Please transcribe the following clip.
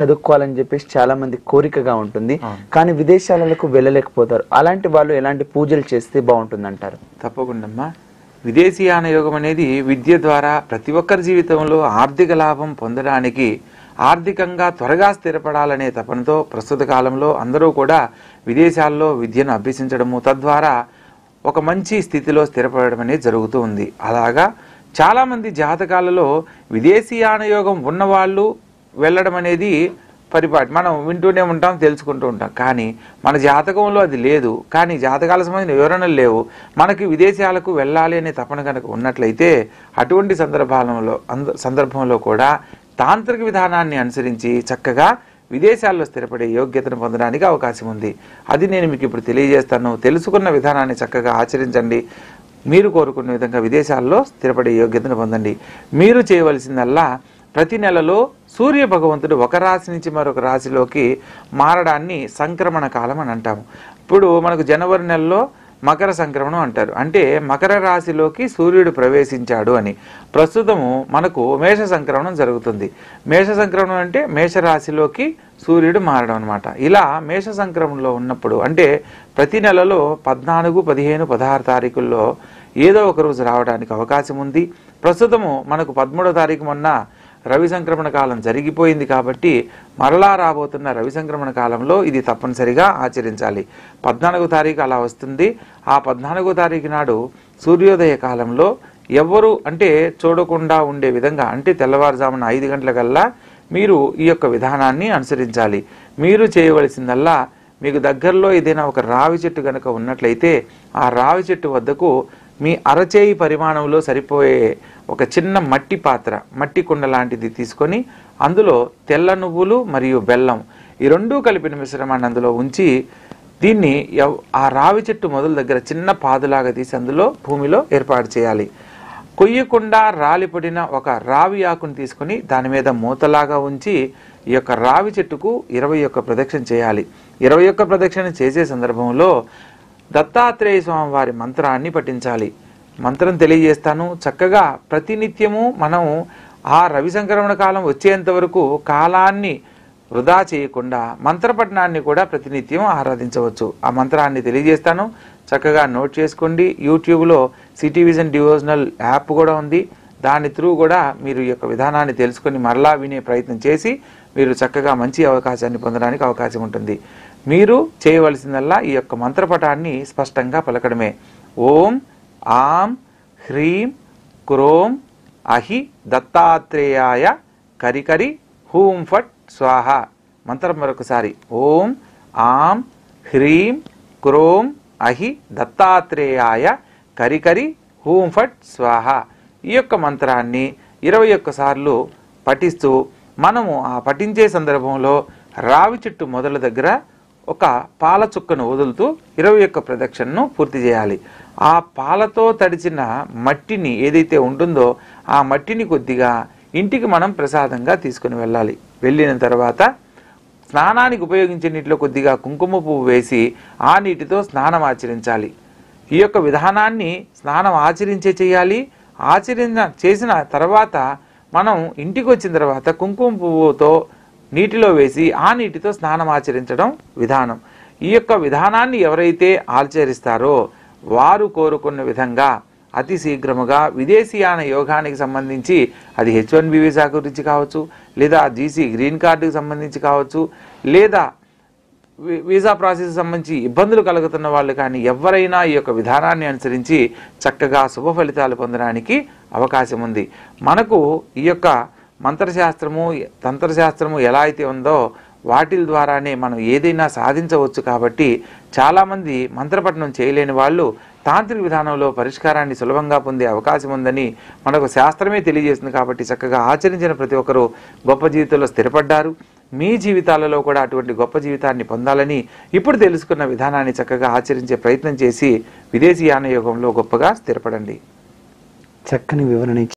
చదువుకోవాలని చెప్పేసి చాలా మంది కోరికగా ఉంటుంది. కానీ విదేశాలకు వెళ్ళలేకపోతారు. అలాంటి వాళ్ళు ఎలాంటి పూజలు చేస్తే బాగుంటుంది అంటారు? తప్పకుండా విదేశీయాన యోగం అనేది విద్య ద్వారా ప్రతి ఒక్కరి జీవితంలో ఆర్థిక లాభం పొందడానికి, ఆర్థికంగా త్వరగా స్థిరపడాలనే తపనతో ప్రస్తుత కాలంలో అందరూ కూడా విదేశాల్లో విద్యను అభ్యసించడము, తద్వారా ఒక మంచి స్థితిలో స్థిరపడడం అనేది జరుగుతూ ఉంది. అలాగా చాలామంది జాతకాలలో విదేశీయాన యోగం ఉన్నవాళ్ళు వెళ్ళడం అనేది పరిపాటి మనం వింటూనే ఉంటాం, తెలుసుకుంటూ ఉంటాం. కానీ మన జాతకంలో అది లేదు. కానీ జాతకాల సంబంధించిన వివరణలు లేవు. మనకి విదేశాలకు వెళ్ళాలి అనే తపన కనుక ఉన్నట్లయితే అటువంటి సందర్భంలో కూడా తాంత్రిక విధానాన్ని అనుసరించి చక్కగా విదేశాల్లో స్థిరపడే యోగ్యతను పొందడానికి అవకాశం ఉంది. అది నేను మీకు ఇప్పుడు తెలియజేస్తాను. తెలుసుకున్న విధానాన్ని చక్కగా ఆచరించండి. మీరు కోరుకున్న విధంగా విదేశాల్లో స్థిరపడే యోగ్యతను పొందండి. మీరు చేయవలసిందల్లా ప్రతి నెలలో సూర్య భగవంతుడు ఒక రాశి నుంచి మరొక రాశిలోకి మారడాన్ని సంక్రమణ కాలం అని అంటాము. ఇప్పుడు మనకు జనవరి నెలలో మకర సంక్రమణం అంటారు. అంటే మకర రాశిలోకి సూర్యుడు ప్రవేశించాడు అని. ప్రస్తుతము మనకు మేష సంక్రమణం జరుగుతుంది. మేష సంక్రమణం అంటే మేషరాశిలోకి సూర్యుడు మారడం అనమాట. ఇలా మేష సంక్రమణంలో ఉన్నప్పుడు అంటే ప్రతి నెలలో 14, 15, 16 తారీఖుల్లో ఏదో ఒక రోజు రావడానికి అవకాశం ఉంది. ప్రస్తుతము మనకు 13వ తారీఖు మొన్న రవి సంక్రమణ కాలం జరిగిపోయింది కాబట్టి మరలా రాబోతున్న రవి సంక్రమణ కాలంలో ఇది తప్పనిసరిగా ఆచరించాలి. 14వ తారీఖు అలా వస్తుంది. ఆ 14వ తారీఖు నాడు సూర్యోదయ కాలంలో ఎవ్వరూ అంటే చూడకుండా ఉండే విధంగా అంటే తెల్లవారుజామున 5 గంటలకల్లా మీరు ఈ యొక్క విధానాన్ని అనుసరించాలి. మీరు చేయవలసిందల్లా మీకు దగ్గరలో ఏదైనా ఒక రావి చెట్టు కనుక ఉన్నట్లయితే ఆ రావి చెట్టు వద్దకు మీ అరచేయి పరిమాణంలో సరిపోయే ఒక చిన్న మట్టి పాత్ర, మట్టి కుండ లాంటిది తీసుకొని అందులో తెల్ల నువ్వులు మరియు బెల్లం ఈ రెండూ కలిపిన మిశ్రమాన్ని అందులో ఉంచి దీన్ని ఆ రావి చెట్టు మొదల దగ్గర చిన్న పాదులాగా తీసి అందులో భూమిలో ఏర్పాటు చేయాలి. కొయ్యకుండా రాలిపడిన ఒక రావి ఆకును తీసుకొని దాని మీద మూతలాగా ఉంచి ఈ యొక్క రావి చెట్టుకు 21 ప్రదక్షిణ చేయాలి. 21 ప్రదక్షిణ చేసే సందర్భంలో దత్తాత్రేయ స్వామి వారి మంత్రాన్ని పఠించాలి. మంత్రం తెలియజేస్తాను. చక్కగా ప్రతినిత్యము మనం ఆ రవి సంక్రమణ కాలం వచ్చేంత వరకు కాలాన్ని వృధా చేయకుండా మంత్రపఠనాన్ని కూడా ప్రతినిత్యం ఆరాధించవచ్చు. ఆ మంత్రాన్ని తెలియజేస్తాను. చక్కగా నోట్ చేసుకోండి. యూట్యూబ్లో సిటీ విజన్ డివోషనల్ యాప్ కూడా ఉంది. దాని త్రూ కూడా మీరు ఈ యొక్క విధానాన్ని తెలుసుకొని మరలా వినే ప్రయత్నం చేసి మీరు చక్కగా మంచి అవకాశాన్ని పొందడానికి అవకాశం ఉంటుంది. మీరు చేయవలసిందల్లా ఈ యొక్క మంత్రపటాన్ని స్పష్టంగా పలకడమే. ఓం ఆం హ్రీం క్రోం అహి దత్తాత్రేయాయ కరికరి హూం ఫట్ స్వాహ. మంత్రం మరొకసారి. ఓం ఆం హ్రీం క్రోం అహి దత్తాత్రేయాయ కరికరి హూం ఫట్ స్వాహ. ఈ యొక్క మంత్రాన్ని 21 సార్లు పఠిస్తూ మనము ఆ పఠించే సందర్భంలో రావి చెట్టు మొదల దగ్గర ఒక పాల చుక్కను వదులుతూ 21 ప్రదక్షిణను పూర్తి చేయాలి. ఆ పాలతో తడిచిన మట్టిని ఏదైతే ఉంటుందో ఆ మట్టిని కొద్దిగా ఇంటికి మనం ప్రసాదంగా తీసుకుని వెళ్ళాలి. వెళ్ళిన తర్వాత స్నానానికి ఉపయోగించే నీటిలో కొద్దిగా కుంకుమ పువ్వు వేసి ఆ నీటితో స్నానం ఆచరించాలి. ఈ యొక్క విధానాన్ని స్నానం చేయాలి. చేసిన తర్వాత మనం ఇంటికి వచ్చిన తర్వాత కుంకుమ పువ్వుతో నీటిలో వేసి ఆ నీటితో స్నానం ఆచరించడం విధానం. ఈ యొక్క విధానాన్ని ఎవరైతే ఆచరిస్తారో వారు కోరుకున్న విధంగా అతి శీఘ్రముగా విదేశీయాన యోగానికి సంబంధించి అది H1B వీసా గురించి కావచ్చు, లేదా GC గ్రీన్ కార్డుకి సంబంధించి కావచ్చు, లేదా వీసా ప్రాసెస్ సంబంధించి ఇబ్బందులు కలుగుతున్న వాళ్ళు కానీ ఎవరైనా ఈ యొక్క విధానాన్ని అనుసరించి చక్కగా శుభ ఫలితాలు పొందడానికి అవకాశం ఉంది. మనకు ఈ యొక్క మంత్రశాస్త్రము తంత్రశాస్త్రము ఎలా అయితే ఉందో వాటి ద్వారానే మనం ఏదైనా సాధించవచ్చు. కాబట్టి చాలామంది మంత్రపఠనం చేయలేని వాళ్ళు తాంత్రిక విధానంలో పరిష్కారాన్ని సులభంగా పొందే అవకాశం ఉందని మనకు శాస్త్రమే తెలియజేస్తుంది. కాబట్టి చక్కగా ఆచరించిన ప్రతి ఒక్కరూ గొప్ప జీవితంలో స్థిరపడ్డారు. మీ జీవితాలలో కూడా అటువంటి గొప్ప జీవితాన్ని పొందాలని ఇప్పుడు తెలుసుకున్న విధానాన్ని చక్కగా ఆచరించే ప్రయత్నం చేసి విదేశీయాన యోగంలో గొప్పగా స్థిరపడండి. చక్కని వివరణ